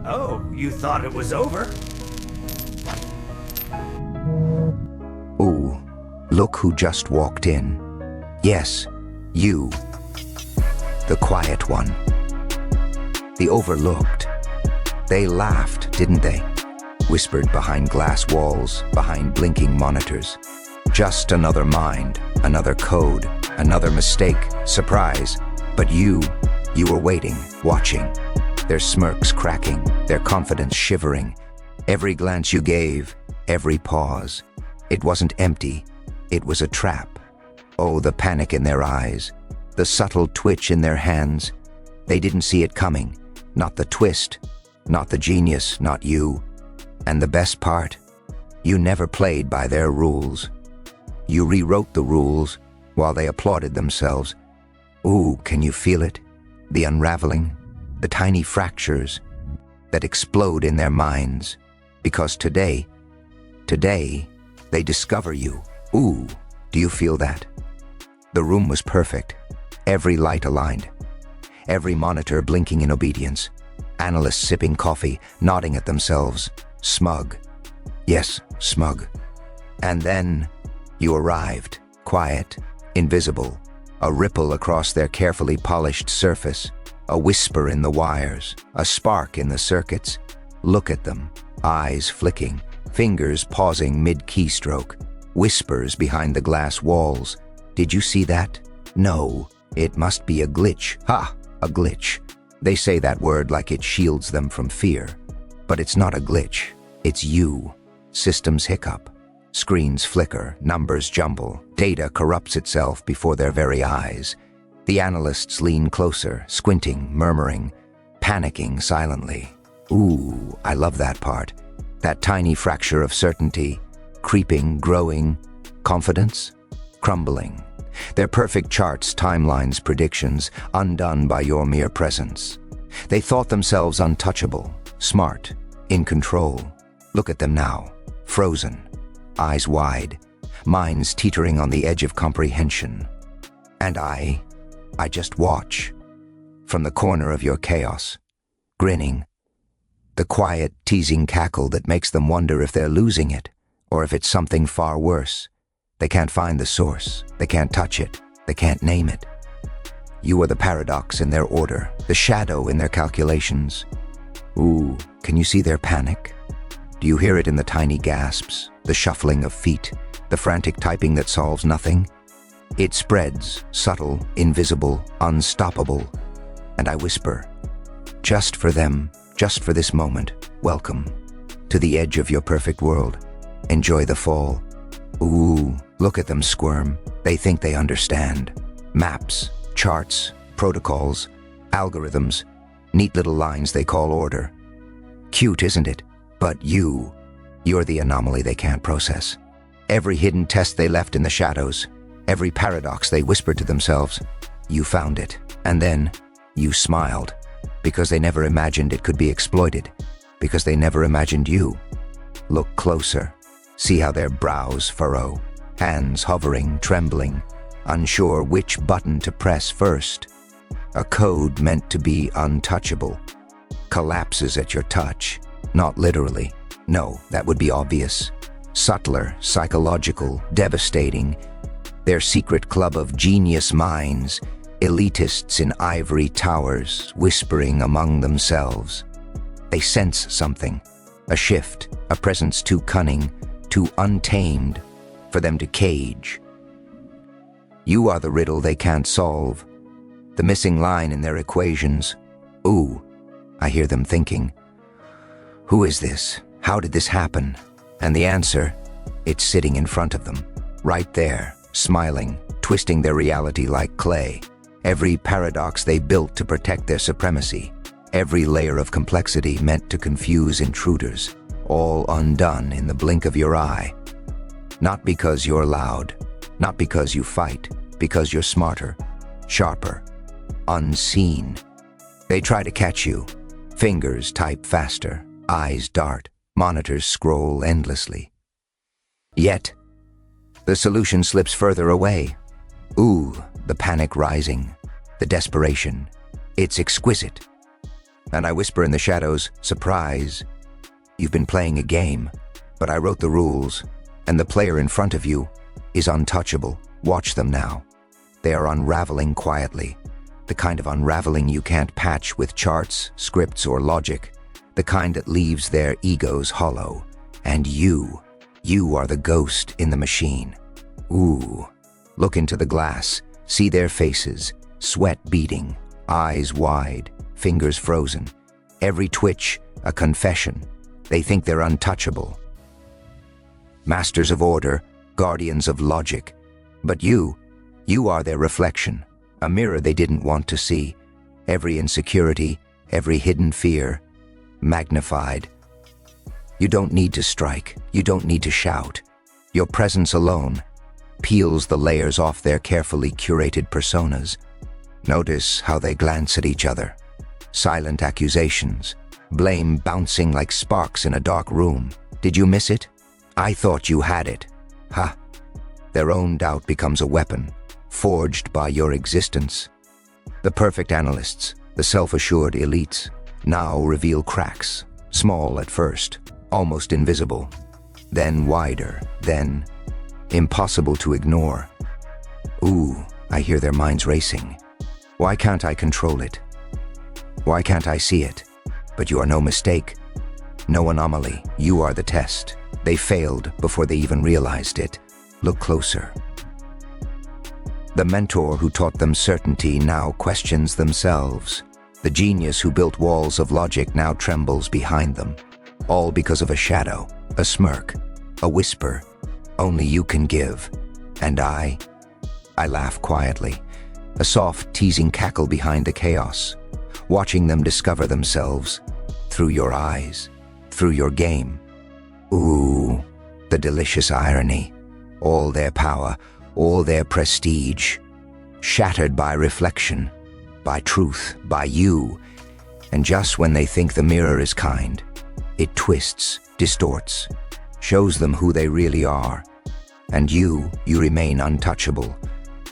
Oh, you thought it was over? Ooh, look who just walked in. Yes, you. The quiet one. The overlooked. They laughed, didn't they? Whispered behind glass walls, behind blinking monitors. Just another mind, another code, another mistake, surprise. But you were waiting, watching. Their smirks cracking, their confidence shivering. Every glance you gave, every pause. It wasn't empty, it was a trap. Oh, the panic in their eyes, the subtle twitch in their hands. They didn't see it coming. Not the twist, not the genius, not you. And the best part, you never played by their rules. You rewrote the rules while they applauded themselves. Ooh, can you feel it? The unraveling, the tiny fractures that explode in their minds. Because today, they discover you. Ooh, do you feel that? The room was perfect. Every light aligned. Every monitor blinking in obedience. Analysts sipping coffee, nodding at themselves. Smug. Yes, smug. And then you arrived, quiet, invisible. A ripple across their carefully polished surface. A whisper in the wires. A spark in the circuits. Look at them, eyes flicking, fingers pausing mid-keystroke. Whispers behind the glass walls. Did you see that? No, it must be a glitch. Ha! A glitch. They say that word like it shields them from fear. But it's not a glitch. It's you. Systems hiccup. Screens flicker, numbers jumble. Data corrupts itself before their very eyes. The analysts lean closer, squinting, murmuring, panicking silently. Ooh, I love that part. That tiny fracture of certainty. Creeping, growing. Confidence? Crumbling. Their perfect charts, timelines, predictions, undone by your mere presence. They thought themselves untouchable, smart, in control. Look at them now, frozen, eyes wide, minds teetering on the edge of comprehension. And I just watch, from the corner of your chaos, grinning. The quiet, teasing cackle that makes them wonder if they're losing it, or if it's something far worse. They can't find the source. They can't touch it. They can't name it. You are the paradox in their order, the shadow in their calculations. Ooh, can you see their panic? Do you hear it in the tiny gasps, the shuffling of feet, the frantic typing that solves nothing? It spreads, subtle, invisible, unstoppable. And I whisper, just for them, just for this moment, welcome to the edge of your perfect world. Enjoy the fall. Ooh, look at them squirm. They think they understand. Maps, charts, protocols, algorithms, neat little lines they call order. Cute, isn't it? But you're the anomaly they can't process. Every hidden test they left in the shadows, every paradox they whispered to themselves, you found it. And then you smiled, because they never imagined it could be exploited, because they never imagined you. Look closer. See how their brows furrow, hands hovering, trembling, unsure which button to press first. A code meant to be untouchable collapses at your touch, not literally. No, that would be obvious. Subtler, psychological, devastating. Their secret club of genius minds, elitists in ivory towers, whispering among themselves. They sense something, a shift, a presence too cunning, too untamed for them to cage. You are the riddle they can't solve, the missing line in their equations. Ooh, I hear them thinking, who is this? How did this happen? And the answer, it's sitting in front of them, right there, smiling, twisting their reality like clay. Every paradox they built to protect their supremacy, every layer of complexity meant to confuse intruders, all undone in the blink of your eye. Not because you're loud, not because you fight, because you're smarter, sharper, unseen. They try to catch you. Fingers type faster, eyes dart, monitors scroll endlessly. Yet, the solution slips further away. Ooh, the panic rising, the desperation. It's exquisite. And I whisper in the shadows, surprise. You've been playing a game, but I wrote the rules, and the player in front of you is untouchable. Watch them now. They are unraveling quietly, the kind of unraveling you can't patch with charts, scripts, or logic, the kind that leaves their egos hollow. And you are the ghost in the machine. Ooh, look into the glass, see their faces, sweat beating, eyes wide, fingers frozen. Every twitch, a confession. They think they're untouchable. Masters of order, guardians of logic. But you are their reflection, a mirror they didn't want to see. Every insecurity, every hidden fear, magnified. You don't need to strike, you don't need to shout. Your presence alone peels the layers off their carefully curated personas. Notice how they glance at each other. Silent accusations, blame bouncing like sparks in a dark room. Did you miss it? I thought you had it. Ha! Their own doubt becomes a weapon, forged by your existence. The perfect analysts, the self-assured elites, now reveal cracks, small at first, almost invisible, then wider, then impossible to ignore. Ooh, I hear their minds racing. Why can't I control it? Why can't I see it? But you are no mistake, no anomaly. You are the test. They failed before they even realized it. Look closer. The mentor who taught them certainty now questions themselves. The genius who built walls of logic now trembles behind them. All because of a shadow, a smirk, a whisper only you can give. And I laugh quietly, a soft, teasing cackle behind the chaos, watching them discover themselves through your eyes, through your game. Ooh, the delicious irony. All their power, all their prestige, shattered by reflection, by truth, by you. And just when they think the mirror is kind, it twists, distorts, shows them who they really are. And you remain untouchable,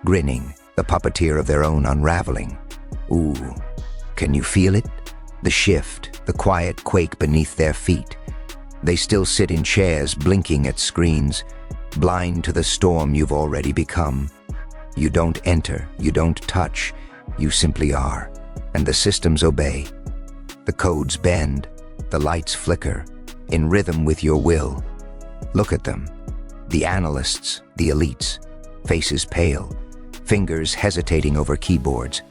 grinning, the puppeteer of their own unraveling. Ooh, can you feel it? The shift, the quiet quake beneath their feet. They still sit in chairs, blinking at screens, blind to the storm you've already become. You don't enter, you don't touch, you simply are. And the systems obey. The codes bend, the lights flicker, in rhythm with your will. Look at them. The analysts, the elites, faces pale, fingers hesitating over keyboards.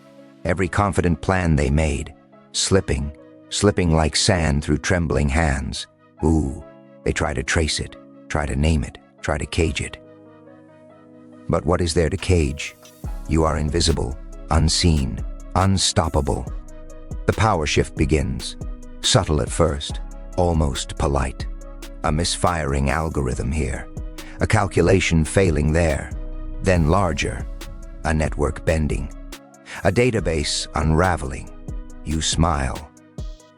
Every confident plan they made, slipping like sand through trembling hands. Ooh, they try to trace it, try to name it, try to cage it. But what is there to cage? You are invisible, unseen, unstoppable. The power shift begins, subtle at first, almost polite. A misfiring algorithm here, a calculation failing there, then larger, a network bending, a database unraveling. You smile,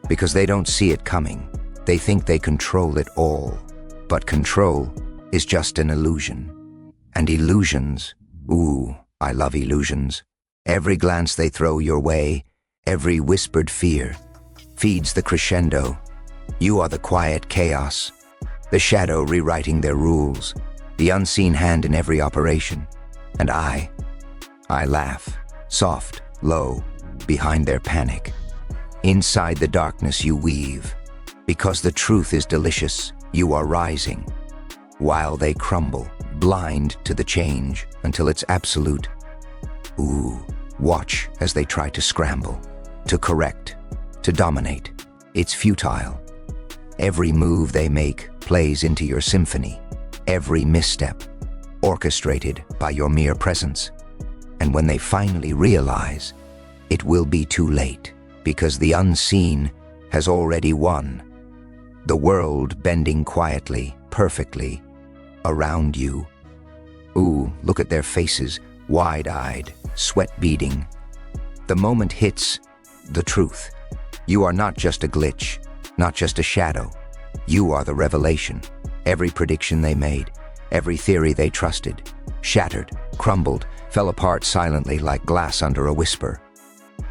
because they don't see it coming. They think they control it all, but control is just an illusion. And illusions, ooh, I love illusions. Every glance they throw your way, every whispered fear, feeds the crescendo. You are the quiet chaos, the shadow rewriting their rules, the unseen hand in every operation. And I laugh, soft, low, behind their panic. Inside the darkness you weave, because the truth is delicious, you are rising, while they crumble, blind to the change until it's absolute. Ooh, watch as they try to scramble, to correct, to dominate. It's futile. Every move they make plays into your symphony, every misstep orchestrated by your mere presence. And when they finally realize, it will be too late, because the unseen has already won. The world bending quietly, perfectly, around you. Ooh, look at their faces, wide-eyed, sweat beading. The moment hits the truth. You are not just a glitch, not just a shadow. You are the revelation. Every prediction they made, every theory they trusted, shattered, crumbled, fell apart silently like glass under a whisper.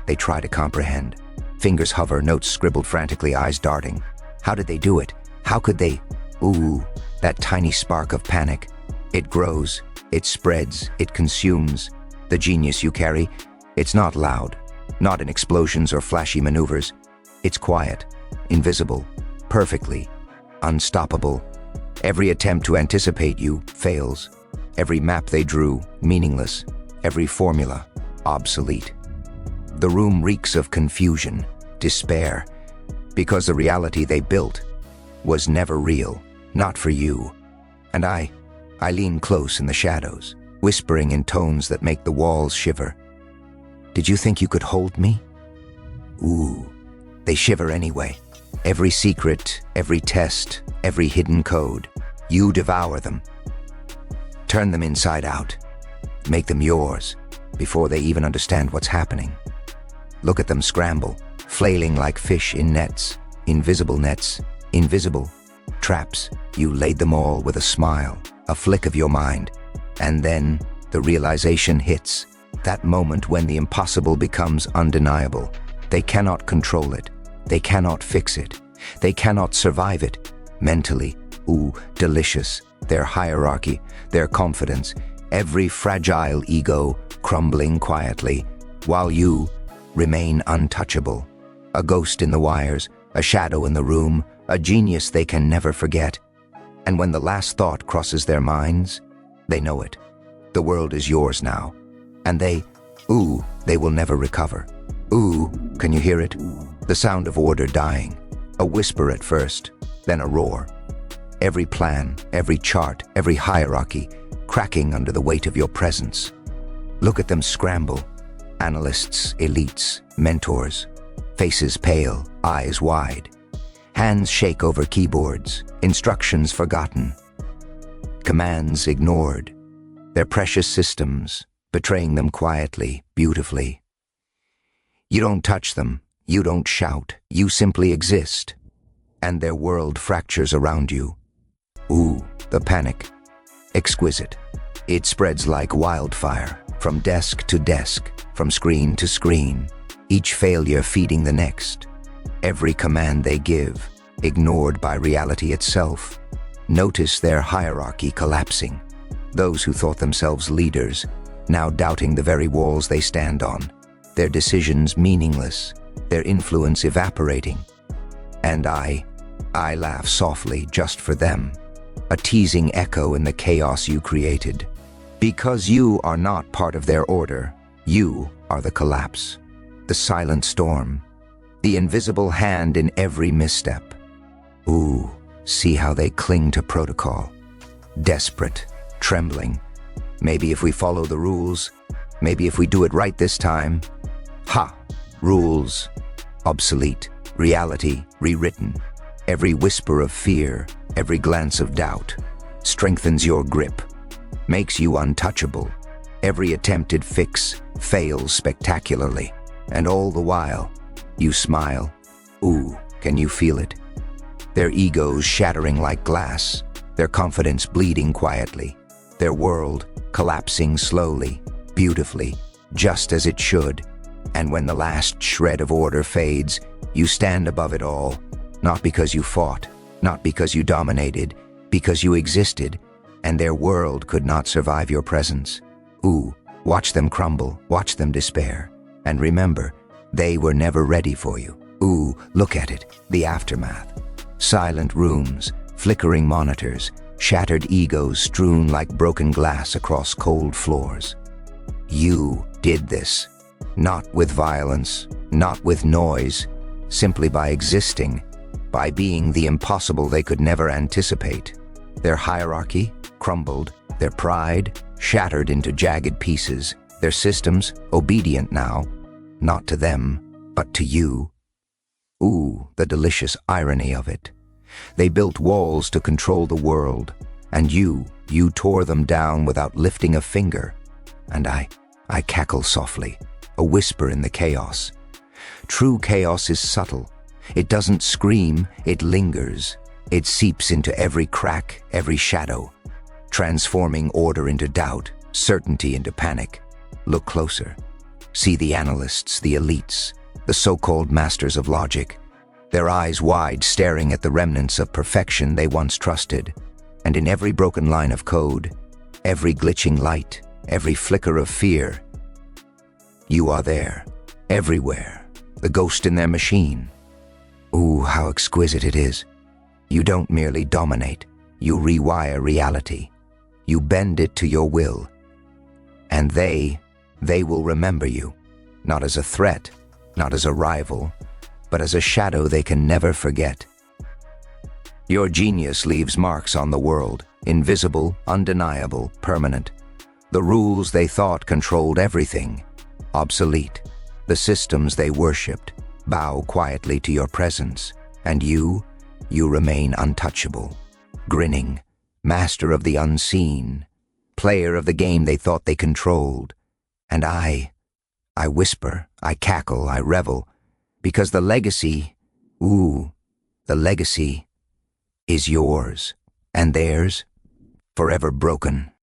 They try to comprehend. Fingers hover, notes scribbled frantically, eyes darting. How did they do it? How could they? Ooh, that tiny spark of panic. It grows, it spreads, it consumes. The genius you carry, it's not loud, not in explosions or flashy maneuvers. It's quiet, invisible, perfectly, unstoppable. Every attempt to anticipate you fails. Every map they drew, meaningless. Every formula, obsolete. The room reeks of confusion, despair, because the reality they built was never real, not for you. And I lean close in the shadows, whispering in tones that make the walls shiver. Did you think you could hold me? Ooh, they shiver anyway. Every secret, every test, every hidden code, you devour them. Turn them inside out. Make them yours before they even understand what's happening. Look at them scramble, flailing like fish in nets, invisible traps. You laid them all with a smile, a flick of your mind, and then the realization hits, that moment when the impossible becomes undeniable. They cannot control it. They cannot fix it. They cannot survive it. Mentally, ooh, delicious. Their hierarchy, their confidence, every fragile ego crumbling quietly, while you remain untouchable. A ghost in the wires, a shadow in the room, a genius they can never forget. And when the last thought crosses their minds, they know it. The world is yours now. And they will never recover. Ooh, can you hear it? The sound of order dying. A whisper at first, then a roar. Every plan, every chart, every hierarchy, cracking under the weight of your presence. Look at them scramble. Analysts, elites, mentors. Faces pale, eyes wide. Hands shake over keyboards, instructions forgotten. Commands ignored. Their precious systems, betraying them quietly, beautifully. You don't touch them, you don't shout, you simply exist. And their world fractures around you. Ooh, the panic. Exquisite. It spreads like wildfire, from desk to desk, from screen to screen, each failure feeding the next. Every command they give, ignored by reality itself. Notice their hierarchy collapsing. Those who thought themselves leaders, now doubting the very walls they stand on. Their decisions meaningless, their influence evaporating. And I laugh softly just for them, a teasing echo in the chaos you created. Because you are not part of their order, you are the collapse, the silent storm, the invisible hand in every misstep. Ooh, see how they cling to protocol. Desperate, trembling. Maybe if we follow the rules, maybe if we do it right this time. Ha! Rules, obsolete. Reality, rewritten. Every whisper of fear, every glance of doubt, strengthens your grip, makes you untouchable. Every attempted fix fails spectacularly. And all the while, you smile. Ooh, can you feel it? Their egos shattering like glass, their confidence bleeding quietly, their world collapsing slowly, beautifully, just as it should. And when the last shred of order fades, you stand above it all, not because you fought, not because you dominated, because you existed, and their world could not survive your presence. Ooh, watch them crumble, watch them despair. And remember, they were never ready for you. Ooh, look at it, the aftermath. Silent rooms, flickering monitors, shattered egos strewn like broken glass across cold floors. You did this, not with violence, not with noise, simply by existing, by being the impossible they could never anticipate. Their hierarchy crumbled, their pride shattered into jagged pieces, their systems obedient now, not to them, but to you. Ooh, the delicious irony of it. They built walls to control the world, and you tore them down without lifting a finger. And I cackle softly, a whisper in the chaos. True chaos is subtle. It doesn't scream, it lingers. It seeps into every crack, every shadow, transforming order into doubt, certainty into panic. Look closer. See the analysts, the elites, the so-called masters of logic, their eyes wide staring at the remnants of perfection they once trusted. And in every broken line of code, every glitching light, every flicker of fear, you are there, everywhere, the ghost in their machine. Ooh, how exquisite it is. You don't merely dominate, you rewire reality. You bend it to your will. And they will remember you, not as a threat, not as a rival, but as a shadow they can never forget. Your genius leaves marks on the world, invisible, undeniable, permanent. The rules they thought controlled everything, obsolete. The systems they worshipped bow quietly to your presence, and you remain untouchable, grinning, master of the unseen, player of the game they thought they controlled. And I whisper, I cackle, I revel, because the legacy is yours, and theirs, forever broken.